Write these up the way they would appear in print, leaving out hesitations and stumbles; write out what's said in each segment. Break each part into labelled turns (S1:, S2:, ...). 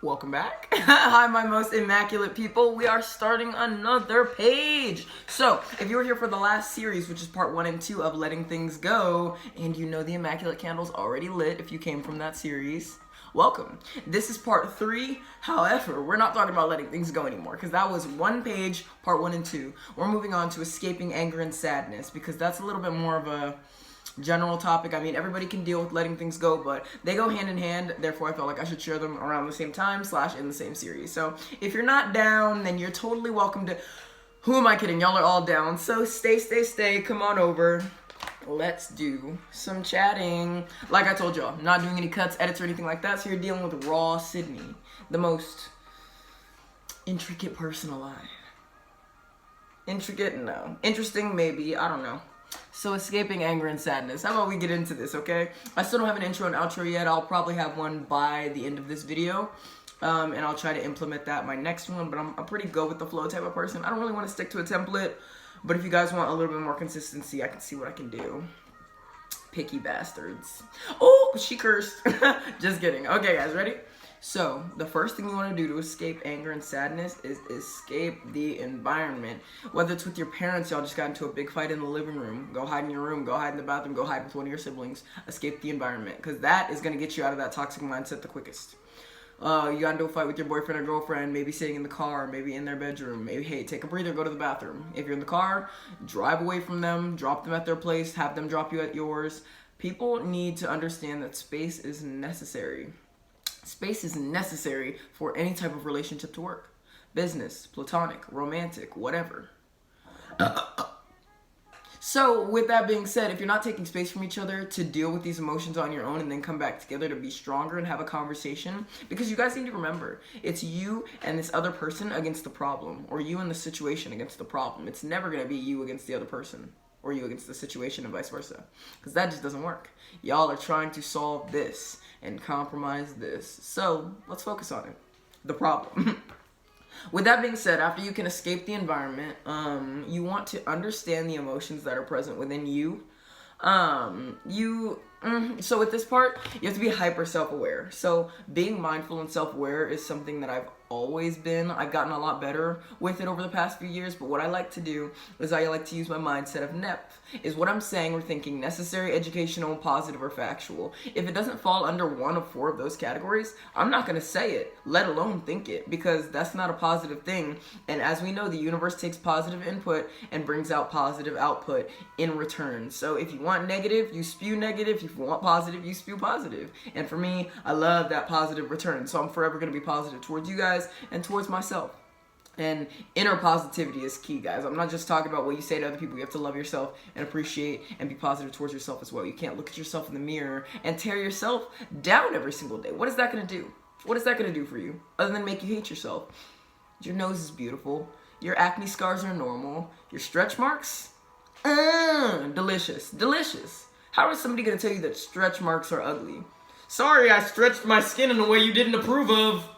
S1: Welcome back. Hi, my most immaculate people. We are starting another page. So, if you were here for the last series, which is part 1 and 2 of Letting Things Go, and you know the immaculate candle's already lit if you came from that series, welcome. This is part 3. However, we're not talking about letting things go anymore because that was one page, part 1 and 2. We're moving on to escaping anger and sadness because that's a little bit more of a general topic. I mean, everybody can deal with letting things go, but they go hand in hand. Therefore, I felt like I should share them around the same time / in the same series. So if you're not down, then you're totally welcome to. Who am I kidding? Y'all are all down. So stay. Come on over. Let's do some chatting. Like I told y'all, not doing any cuts, edits, or anything like that. So you're dealing with raw Sydney, the most intricate person alive. Intricate? No. Interesting? Maybe. I don't know. So escaping anger and sadness. How about we get into this, okay? I still don't have an intro and outro yet. I'll probably have one by the end of this video. And I'll try to implement that in my next one. But I'm a pretty go with the flow type of person. I don't really want to stick to a template. But if you guys want a little bit more consistency, I can see what I can do. Picky bastards. Oh, she cursed. Just kidding. Okay, guys, ready? So, the first thing you want to do to escape anger and sadness is escape the environment. Whether it's with your parents, y'all just got into a big fight in the living room. Go hide in your room, go hide in the bathroom, go hide with one of your siblings. Escape the environment, because that is going to get you out of that toxic mindset the quickest. You got into a fight with your boyfriend or girlfriend, maybe sitting in the car, maybe in their bedroom. Maybe, hey, take a breather, go to the bathroom. If you're in the car, drive away from them, drop them at their place, have them drop you at yours. People need to understand that space is necessary. Space is necessary for any type of relationship to work. Business, platonic, romantic, whatever. So, with that being said, if you're not taking space from each other to deal with these emotions on your own and then come back together to be stronger and have a conversation, because you guys need to remember, it's you and this other person against the problem, or you and the situation against the problem. It's never going to be you against the other person, or you against the situation and vice versa, because that just doesn't work. Y'all are trying to solve this and compromise this. So, let's focus on it. The problem. With that being said, after you can escape the environment, you want to understand the emotions that are present within you. So with this part, you have to be hyper self-aware. So being mindful and self-aware is something that I've always been. I've gotten a lot better with it over the past few years, but what I like to do is I like to use my mindset of NEP. Is what I'm saying or thinking necessary, educational, positive, or factual? If it doesn't fall under one of 4 of those categories, I'm not going to say it, let alone think it, because that's not a positive thing. And as we know, the universe takes positive input and brings out positive output in return. So if you want negative, you spew negative. If you want positive, you spew positive. And for me, I love that positive return. So I'm forever going to be positive towards you guys and towards myself. And inner positivity is key, guys. I'm not just talking about what you say to other people. You have to love yourself and appreciate and be positive towards yourself as well. You can't look at yourself in the mirror and tear yourself down every single day. What is that going to do? What is that going to do for you? Other than make you hate yourself. Your nose is beautiful. Your acne scars are normal. Your stretch marks? Delicious. Delicious. How is somebody going to tell you that stretch marks are ugly? Sorry, I stretched my skin in a way you didn't approve of.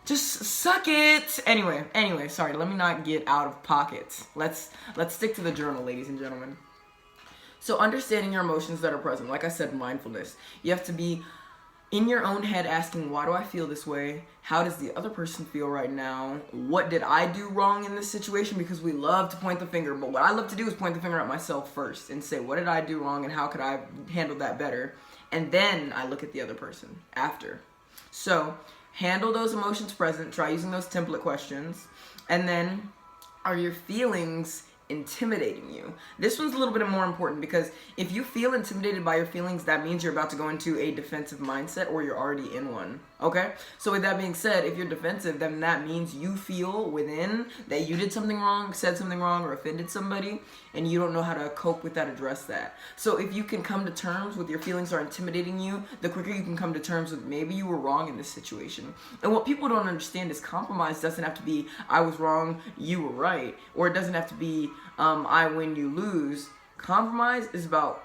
S1: Just suck it. Anyway, sorry, let me not get out of pocket. Let's stick to the journal, ladies and gentlemen. So understanding your emotions that are present, like I said, mindfulness. You have to be in your own head asking, why do I feel this way? How does the other person feel right now? What did I do wrong in this situation? Because we love to point the finger, but what I love to do is point the finger at myself first and say, what did I do wrong and how could I handle that better? And then I look at the other person after. So handle those emotions present. Try using those template questions. And then, are your feelings intimidating you? This one's a little bit more important because if you feel intimidated by your feelings, that means you're about to go into a defensive mindset or you're already in one. Okay? So with that being said, if you're defensive, then that means you feel within that you did something wrong, said something wrong, or offended somebody, and you don't know how to cope with that, address that. So if you can come to terms with your feelings are intimidating you, the quicker you can come to terms with maybe you were wrong in this situation. And what people don't understand is compromise doesn't have to be I was wrong, you were right, or it doesn't have to be I win, you lose. Compromise is about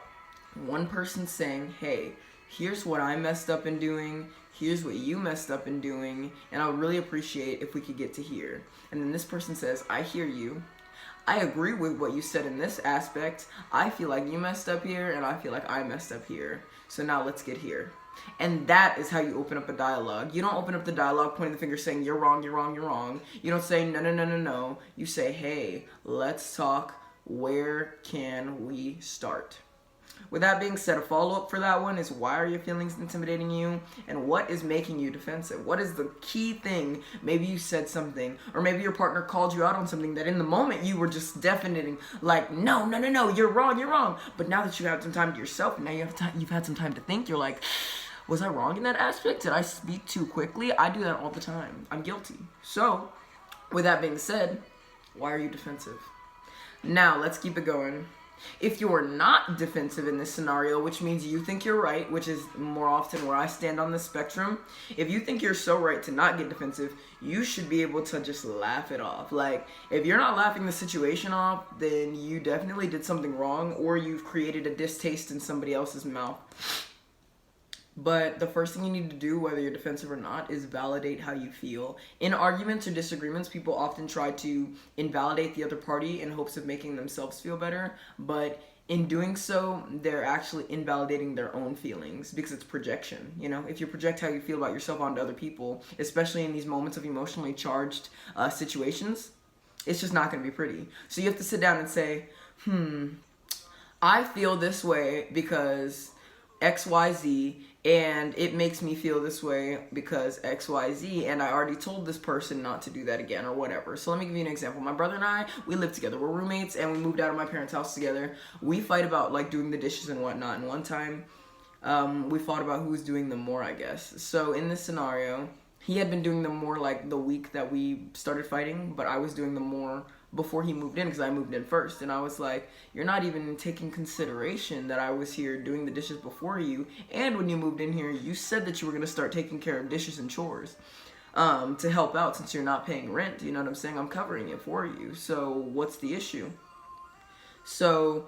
S1: one person saying, hey, here's what I messed up in doing, here's what you messed up in doing, and I would really appreciate if we could get to here. And then this person says, I hear you. I agree with what you said in this aspect. I feel like you messed up here, and I feel like I messed up here. So now let's get here. And that is how you open up a dialogue. You don't open up the dialogue pointing the finger saying, you're wrong, you're wrong, you're wrong. You don't say, no, no, no, no, no. You say, hey, let's talk. Where can we start? With that being said, a follow-up for that one is, why are your feelings intimidating you? And what is making you defensive? What is the key thing? Maybe you said something, or maybe your partner called you out on something that in the moment you were just definitely like, no, no, no, no, you're wrong, you're wrong. But now that you have some time to yourself, and now you've had some time to think, you're like, was I wrong in that aspect? Did I speak too quickly? I do that all the time. I'm guilty. So, with that being said, why are you defensive? Now, let's keep it going. If you're not defensive in this scenario, which means you think you're right, which is more often where I stand on the spectrum, if you think you're so right to not get defensive, you should be able to just laugh it off. Like, if you're not laughing the situation off, then you definitely did something wrong, or you've created a distaste in somebody else's mouth. But the first thing you need to do, whether you're defensive or not, is validate how you feel. In arguments or disagreements, people often try to invalidate the other party in hopes of making themselves feel better. But in doing so, they're actually invalidating their own feelings, because it's projection. You know, if you project how you feel about yourself onto other people, especially in these moments of emotionally charged situations, it's just not going to be pretty. So you have to sit down and say, I feel this way because XYZ, and it makes me feel this way because XYZ, and I already told this person not to do that again, or whatever. So let me give you an example. My brother and I, we live together. We're roommates, and we moved out of my parents' house together. We fight about, like, doing the dishes and whatnot, and one time, we fought about who was doing them more, I guess. So in this scenario, he had been doing them more, like, the week that we started fighting, but I was doing them more before he moved in, because I moved in first. And I was like, you're not even taking consideration that I was here doing the dishes before you, and when you moved in here, you said that you were going to start taking care of dishes and chores to help out, since you're not paying rent. You know what I'm saying? I'm covering it for you, so what's the issue? So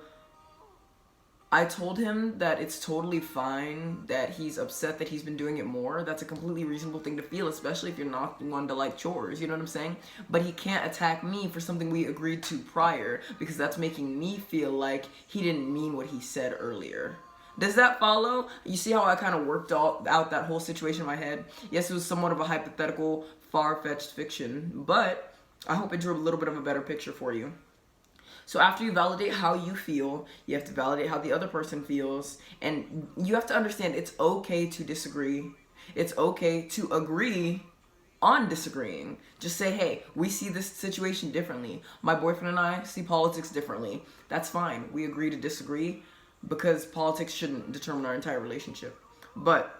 S1: I told him that it's totally fine that he's upset that he's been doing it more. That's a completely reasonable thing to feel, especially if you're not one to like chores, you know what I'm saying? But he can't attack me for something we agreed to prior, because that's making me feel like he didn't mean what he said earlier. Does that follow? You see how I kind of worked out that whole situation in my head? Yes, it was somewhat of a hypothetical, far-fetched fiction, but I hope it drew a little bit of a better picture for you. So after you validate how you feel, you have to validate how the other person feels, and you have to understand it's okay to disagree. It's okay to agree on disagreeing. Just say, hey, we see this situation differently. My boyfriend and I see politics differently. That's fine. We agree to disagree, because politics shouldn't determine our entire relationship. But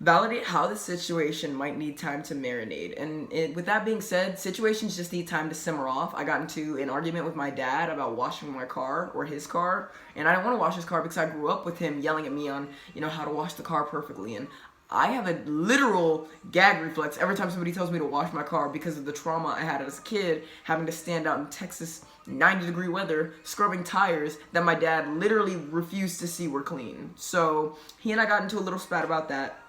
S1: validate how the situation might need time to marinate. And with that being said, situations just need time to simmer off. I got into an argument with my dad about washing my car, or his car, and I didn't want to wash his car because I grew up with him yelling at me on, you know, how to wash the car perfectly. And I have a literal gag reflex every time somebody tells me to wash my car, because of the trauma I had as a kid, having to stand out in Texas 90-degree weather, scrubbing tires that my dad literally refused to see were clean. So he and I got into a little spat about that.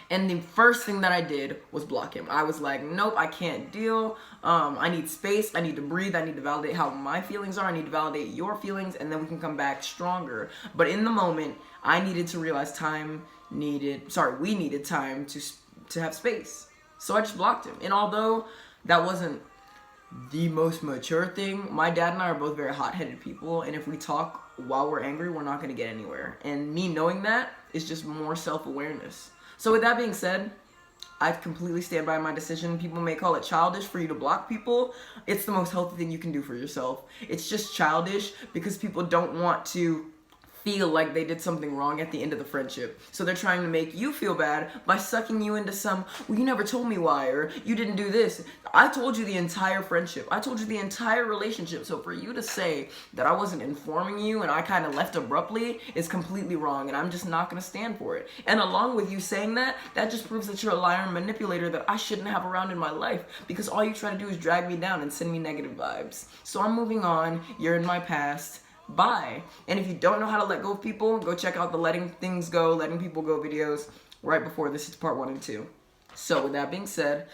S1: And the first thing that I did was block him. I was like, nope, I can't deal. I need space. I need to breathe. I need to validate how my feelings are. I need to validate your feelings, and then we can come back stronger. But in the moment, I needed to realize we needed time to have space. So I just blocked him. And although that wasn't the most mature thing, my dad and I are both very hot-headed people, and if we talk while we're angry, we're not going to get anywhere. And me knowing that is just more self-awareness. So with that being said, I completely stand by my decision. People may call it childish for you to block people. It's the most healthy thing you can do for yourself. It's just childish because people don't want to feel like they did something wrong at the end of the friendship. So they're trying to make you feel bad by sucking you into some, well, you never told me why, or you didn't do this. I told you the entire friendship. I told you the entire relationship. So for you to say that I wasn't informing you and I kind of left abruptly is completely wrong, and I'm just not going to stand for it. And along with you saying that, that just proves that you're a liar and manipulator that I shouldn't have around in my life, because all you try to do is drag me down and send me negative vibes. So I'm moving on. You're in my past. Bye. And if you don't know how to let go of people, go check out the letting people go videos right before this. Is part 1 and 2. So with that being said,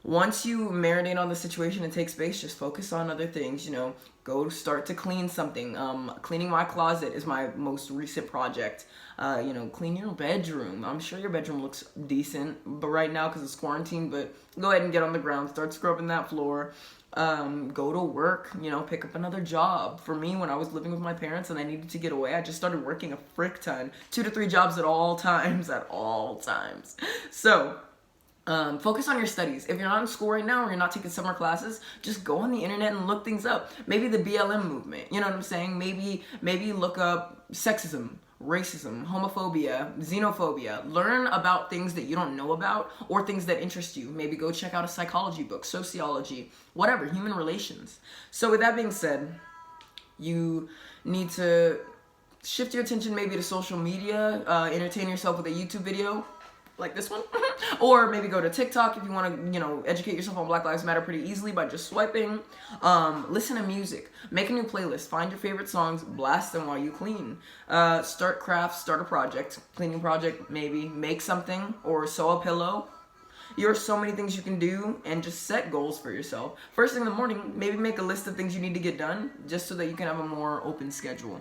S1: once you marinate on the situation and take space, just focus on other things, you know. Go start to clean something. Cleaning my closet is my most recent project. You know, clean your bedroom. I'm sure your bedroom looks decent, but right now, because it's quarantine, but go ahead and get on the ground, start scrubbing that floor. Go to work, you know, pick up another job. For me, when I was living with my parents and I needed to get away, I just started working a frick ton. 2 to 3 jobs at all times, So, focus on your studies. If you're not in school right now or you're not taking summer classes, just go on the internet and look things up. Maybe the BLM movement, you know what I'm saying? Maybe look up sexism, racism, homophobia, xenophobia. Learn about things that you don't know about or things that interest you. Maybe go check out a psychology book, sociology, whatever, human relations. So with that being said, you need to shift your attention maybe to social media, entertain yourself with a YouTube video like this one, or maybe go to TikTok if you want to, you know, educate yourself on Black Lives Matter pretty easily by just swiping. Listen to music, make a new playlist, find your favorite songs, blast them while you clean. Start crafts, start a project, cleaning project, maybe make something or sew a pillow. There are so many things you can do, and just set goals for yourself. First thing in the morning, maybe make a list of things you need to get done just so that you can have a more open schedule.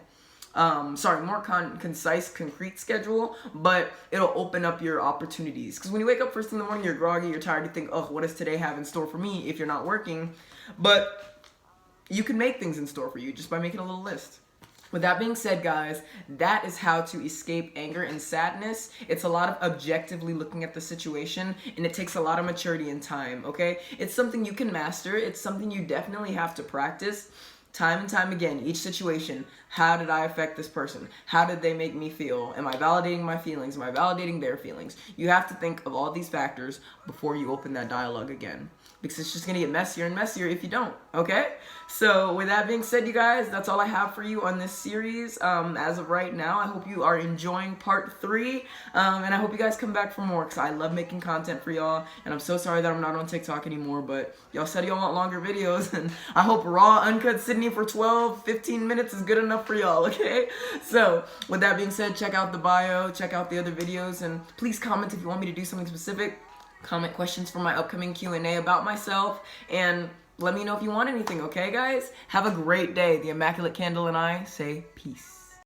S1: More concise, concrete schedule, but it'll open up your opportunities. Because when you wake up first in the morning, you're groggy, you're tired, you think, oh, what does today have in store for me if you're not working? But you can make things in store for you just by making a little list. With that being said, guys, that is how to escape anger and sadness. It's a lot of objectively looking at the situation, and it takes a lot of maturity and time, okay? It's something you can master. It's something you definitely have to practice. Time and time again, each situation, how did I affect this person? How did they make me feel? Am I validating my feelings? Am I validating their feelings? You have to think of all these factors before you open that dialogue again, because it's just going to get messier and messier if you don't, okay? So with that being said, you guys, that's all I have for you on this series. As of right now, I hope you are enjoying part 3, and I hope you guys come back for more, because I love making content for y'all, and I'm so sorry that I'm not on TikTok anymore, but y'all said y'all want longer videos, and I hope raw, uncut Sydney for 12, 15 minutes is good enough for y'all, okay? So with that being said, check out the bio, check out the other videos, and please comment if you want me to do something specific. Comment questions for my upcoming Q&A about myself, and let me know if you want anything, okay, guys? Have a great day. The Immaculate Candle and I say peace.